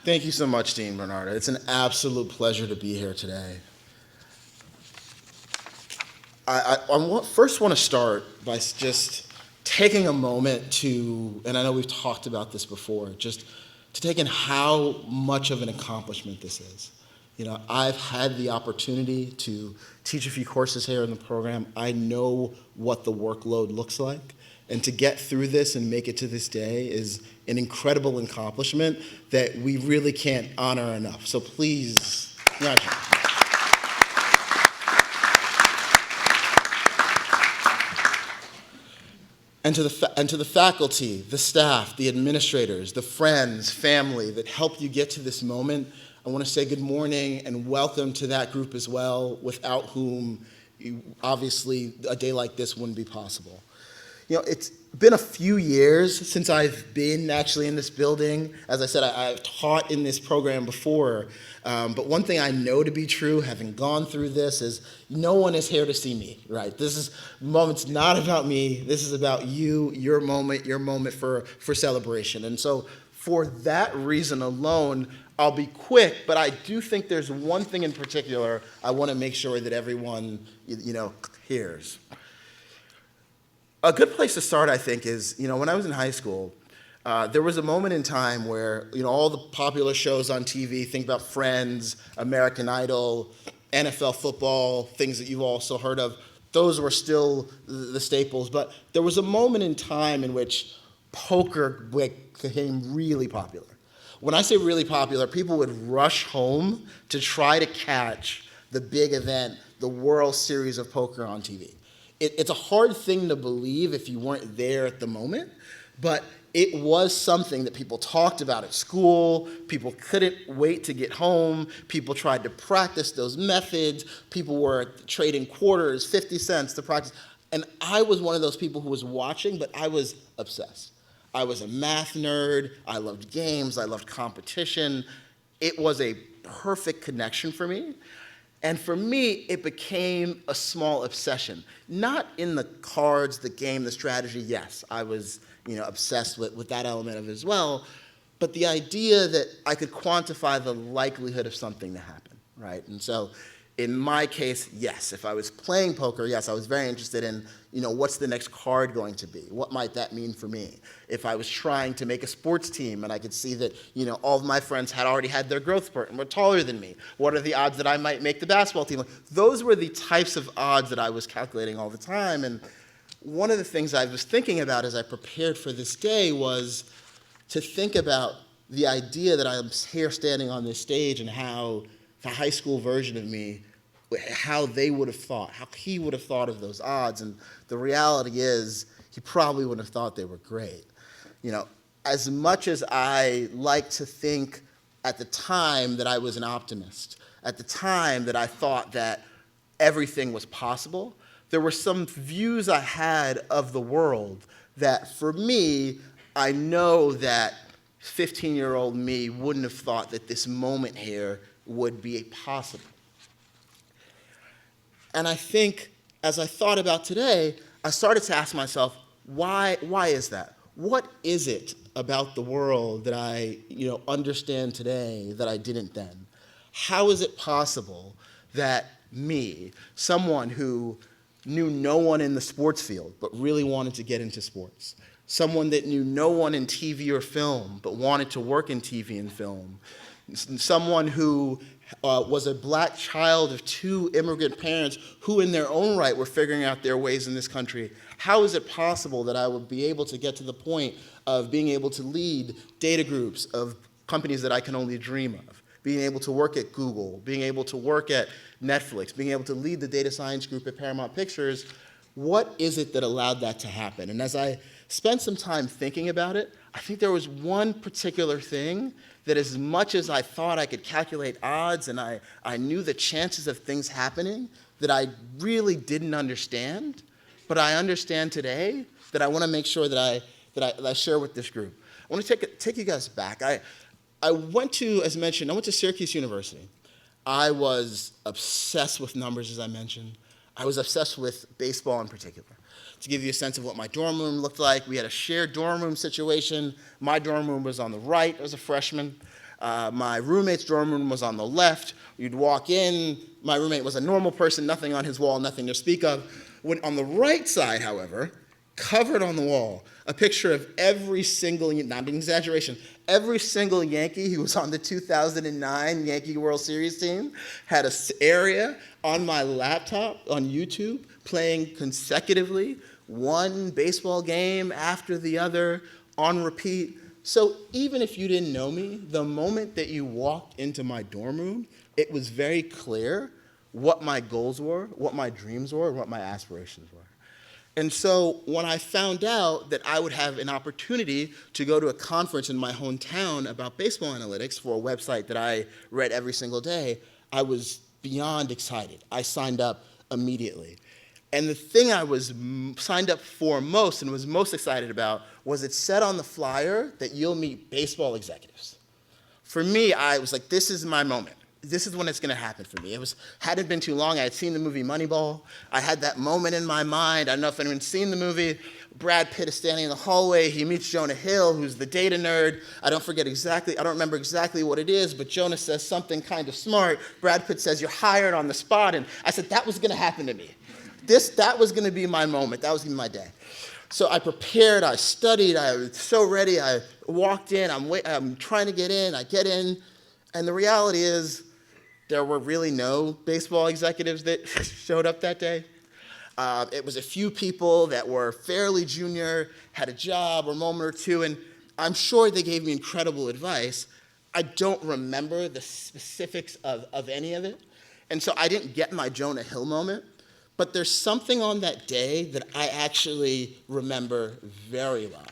Thank you so much, Dean Bernardo. It's an absolute pleasure to be here today. First want to start by just taking a moment to, and I know we've talked about this before, just to take in how much of an accomplishment this is. You know, I've had the opportunity to teach a few courses here in the program. I know what the workload looks like. And to get through this and make it to this day is an incredible accomplishment that we really can't honor enough. So please, And to the faculty, the staff, the administrators, the friends, family that helped you get to this moment, I want to say good morning and welcome to that group as well, without whom obviously a day like this wouldn't be possible. You know, it's been a few years since I've been actually in this building. As I said, I've taught in this program before, but one thing I know to be true, having gone through this, is no one is here to see me, right? Moment's not about me. This is about you, your moment for celebration. And so for that reason alone, I'll be quick, but I do think there's one thing in particular I want to make sure that everyone, hears. A good place to start, I think, is, when I was in high school, there was a moment in time where, all the popular shows on TV, think about Friends, American Idol, NFL football, things that you've also heard of, those were still the staples. But there was a moment in time in which poker became really popular. When I say really popular, people would rush home to try to catch the big event, the World Series of Poker on TV. It's a hard thing to believe if you weren't there at the moment, but it was something that people talked about at school. People couldn't wait to get home. People tried to practice those methods. People were trading quarters, 50 cents to practice. And I was one of those people who was watching, but I was obsessed. I was a math nerd. I loved games. I loved competition. It was a perfect connection for me. And for me, it became a small obsession. Not in the cards, the game, the strategy. Yes, I was obsessed with that element of it as well. But the idea that I could quantify the likelihood of something to happen, right? And so in my case, yes, if I was playing poker, yes, I was very interested in, what's the next card going to be? What might that mean for me? If I was trying to make a sports team and I could see that, all of my friends had already had their growth spurt and were taller than me, what are the odds that I might make the basketball team? Those were the types of odds that I was calculating all the time. And one of the things I was thinking about as I prepared for this day was to think about the idea that I'm here standing on this stage and how the high school version of me, how they would have thought, how he would have thought of those odds. And the reality is, he probably wouldn't have thought they were great. As much as I like to think at the time that I was an optimist, at the time that I thought that everything was possible, there were some views I had of the world that, for me, I know that 15-year-old me wouldn't have thought that this moment here would be possible. And I think, as I thought about today, I started to ask myself, why is that? What is it about the world that I understand today that I didn't then? How is it possible that me, someone who knew no one in the sports field but really wanted to get into sports, someone that knew no one in TV or film but wanted to work in TV and film, someone who was a black child of two immigrant parents who in their own right were figuring out their ways in this country, how is it possible that I would be able to get to the point of being able to lead data groups of companies that I can only dream of, being able to work at Google, being able to work at Netflix, being able to lead the data science group at Paramount Pictures? What is it that allowed that to happen? And as I spent some time thinking about it, I think there was one particular thing that, as much as I thought I could calculate odds and I knew the chances of things happening, that I really didn't understand, but I understand today, that I want to make sure that I share with this group. I want to take you guys back. I went to, as mentioned, I went to Syracuse University. I was obsessed with numbers, as I mentioned. I was obsessed with baseball in particular. To give you a sense of what my dorm room looked like, we had a shared dorm room situation. My dorm room was on the right as a freshman. My roommate's dorm room was on the left. You'd walk in. My roommate was a normal person, nothing on his wall, nothing to speak of. When on the right side, however, covered on the wall, a picture of every single, not an exaggeration, every single Yankee who was on the 2009 Yankee World Series team had an area on my laptop on YouTube playing consecutively, one baseball game after the other on repeat. So even if you didn't know me, the moment that you walked into my dorm room, it was very clear what my goals were, what my dreams were, and what my aspirations were. And so when I found out that I would have an opportunity to go to a conference in my hometown about baseball analytics for a website that I read every single day, I was beyond excited. I signed up immediately. And the thing I was signed up for most and was most excited about was it said on the flyer that you'll meet baseball executives. For me, I was like, this is my moment. This is when it's going to happen for me. Hadn't been too long. I had seen the movie Moneyball. I had that moment in my mind. I don't know if anyone's seen the movie. Brad Pitt is standing in the hallway. He meets Jonah Hill, who's the data nerd. I don't remember exactly what it is, but Jonah says something kind of smart. Brad Pitt says, you're hired on the spot. And I said, that was going to happen to me. That was going to be my moment. That was going to be my day. So I prepared. I studied. I was so ready. I walked in. I'm trying to get in. I get in. And the reality is, there were really no baseball executives that showed up that day. It was a few people that were fairly junior, had a job or a moment or two, and I'm sure they gave me incredible advice. I don't remember the specifics of any of it, and so I didn't get my Jonah Hill moment, but there's something on that day that I actually remember very well.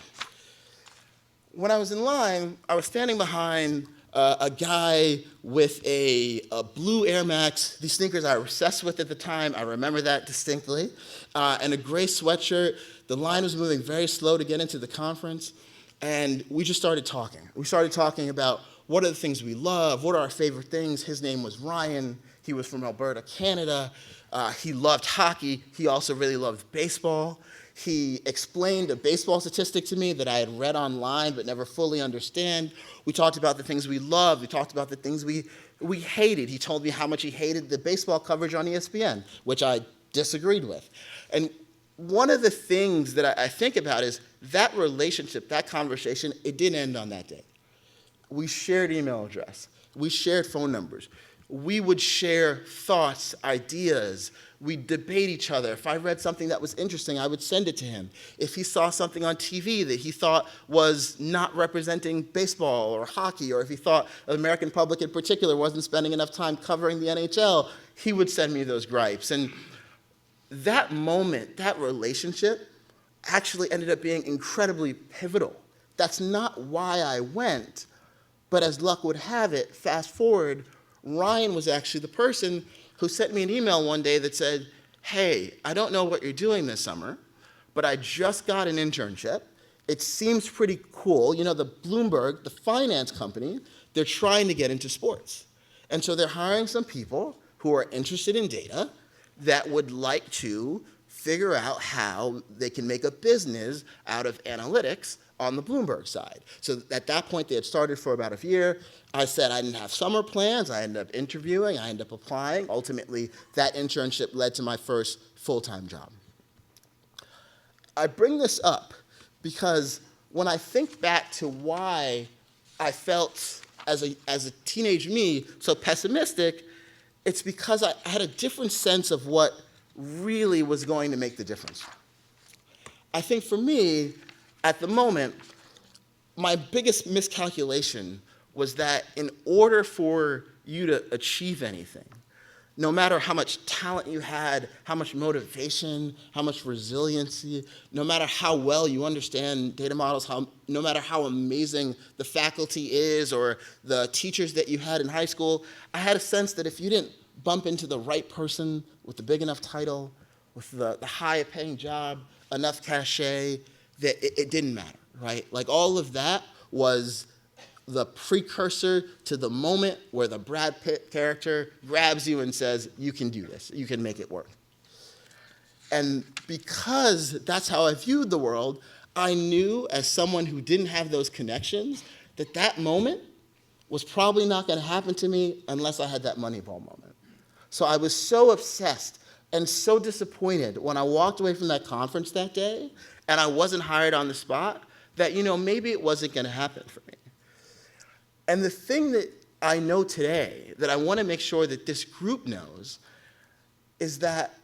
When I was in line, I was standing behind a guy with a blue Air Max, these sneakers I was obsessed with at the time, I remember that distinctly, and a gray sweatshirt. The line was moving very slow to get into the conference, and we just started talking. We started talking about what are the things we love, what are our favorite things. His name was Ryan. He was from Alberta, Canada. He loved hockey. He also really loved baseball. He explained a baseball statistic to me that I had read online but never fully understand. We talked about the things we loved. We talked about the things we hated. He told me how much he hated the baseball coverage on ESPN, which I disagreed with. And one of the things that I think about is that relationship, that conversation, it didn't end on that day. We shared email address. We shared phone numbers. We would share thoughts, ideas. We'd debate each other. If I read something that was interesting, I would send it to him. If he saw something on TV that he thought was not representing baseball or hockey, or if he thought the American public in particular wasn't spending enough time covering the NHL, he would send me those gripes. And that moment, that relationship, actually ended up being incredibly pivotal. That's not why I went, but as luck would have it, fast forward, Ryan was actually the person who sent me an email one day that said, hey, I don't know what you're doing this summer, but I just got an internship. It seems pretty cool. You know, the Bloomberg, the finance company, they're trying to get into sports. And so they're hiring some people who are interested in data that would like to figure out how they can make a business out of analytics on the Bloomberg side. So at that point, they had started for about a year. I said I didn't have summer plans. I ended up interviewing. I ended up applying. Ultimately, that internship led to my first full-time job. I bring this up because when I think back to why I felt as a teenage me so pessimistic, it's because I had a different sense of what really was going to make the difference. I think for me, at the moment, my biggest miscalculation was that in order for you to achieve anything, no matter how much talent you had, how much motivation, how much resiliency, no matter how well you understand data models, no matter how amazing the faculty is or the teachers that you had in high school, I had a sense that if you didn't bump into the right person with the big enough title, with the high-paying job, enough cachet, that it didn't matter, right? Like all of that was the precursor to the moment where the Brad Pitt character grabs you and says, you can do this, you can make it work. And because that's how I viewed the world, I knew as someone who didn't have those connections that that moment was probably not going to happen to me unless I had that Moneyball moment. So I was so obsessed and so disappointed when I walked away from that conference that day and I wasn't hired on the spot that, maybe it wasn't going to happen for me. And the thing that I know today that I want to make sure that this group knows is that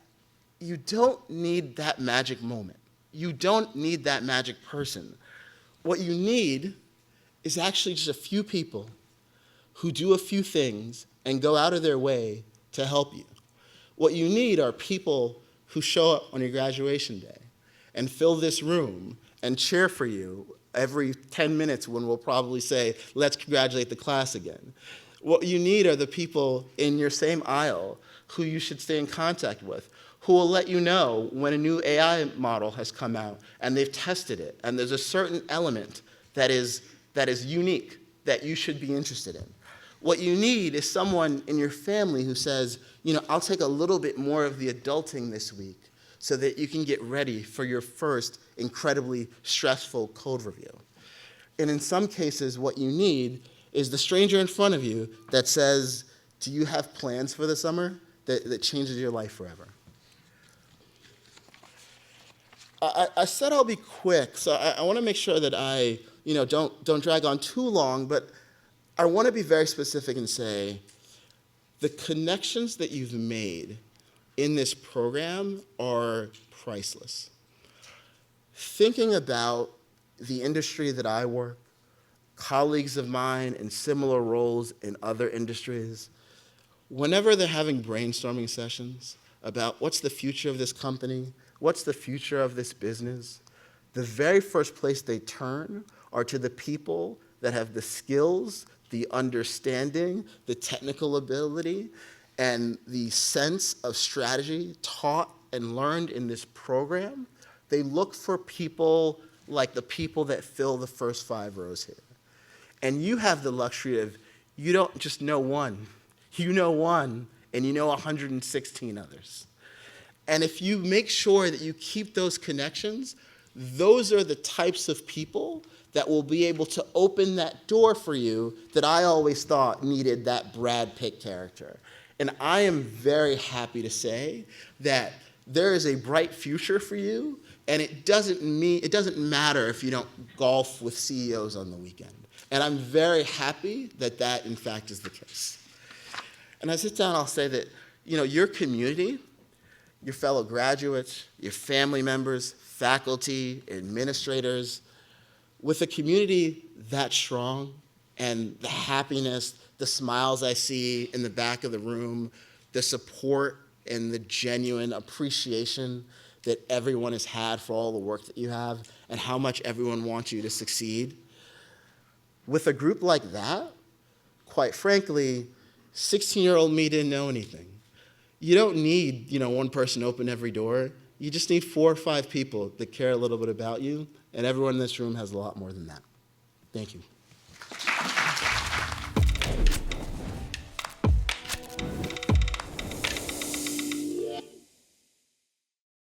you don't need that magic moment. You don't need that magic person. What you need is actually just a few people who do a few things and go out of their way to help you. What you need are people who show up on your graduation day and fill this room and cheer for you every 10 minutes when we'll probably say, let's congratulate the class again. What you need are the people in your same aisle who you should stay in contact with, who will let you know when a new AI model has come out and they've tested it, and there's a certain element that is unique that you should be interested in. What you need is someone in your family who says, I'll take a little bit more of the adulting this week so that you can get ready for your first incredibly stressful code review. And in some cases, what you need is the stranger in front of you that says, do you have plans for the summer that changes your life forever? I said I'll be quick, so I want to make sure that I don't drag on too long, but I want to be very specific and say the connections that you've made in this program are priceless. Thinking about the industry that I work, colleagues of mine in similar roles in other industries, whenever they're having brainstorming sessions about what's the future of this company, what's the future of this business, the very first place they turn are to the people that have the skills, the understanding, the technical ability, and the sense of strategy taught and learned in this program. They look for people like the people that fill the first 5 rows here. And you have the luxury of, you don't just know one. You know one, and you know 116 others. And if you make sure that you keep those connections, those are the types of people that will be able to open that door for you that I always thought needed that Brad Pitt character. And I am very happy to say that there is a bright future for you, and it doesn't matter if you don't golf with CEOs on the weekend. And I'm very happy that that, in fact, is the case. And as I sit down, I'll say that, your community, your fellow graduates, your family members, faculty, administrators, with a community that strong and the happiness, the smiles I see in the back of the room, the support and the genuine appreciation that everyone has had for all the work that you have and how much everyone wants you to succeed. With a group like that, quite frankly, 16-year-old me didn't know anything. You don't need, one person to open every door. You just need 4 or 5 people that care a little bit about you, and everyone in this room has a lot more than that. Thank you.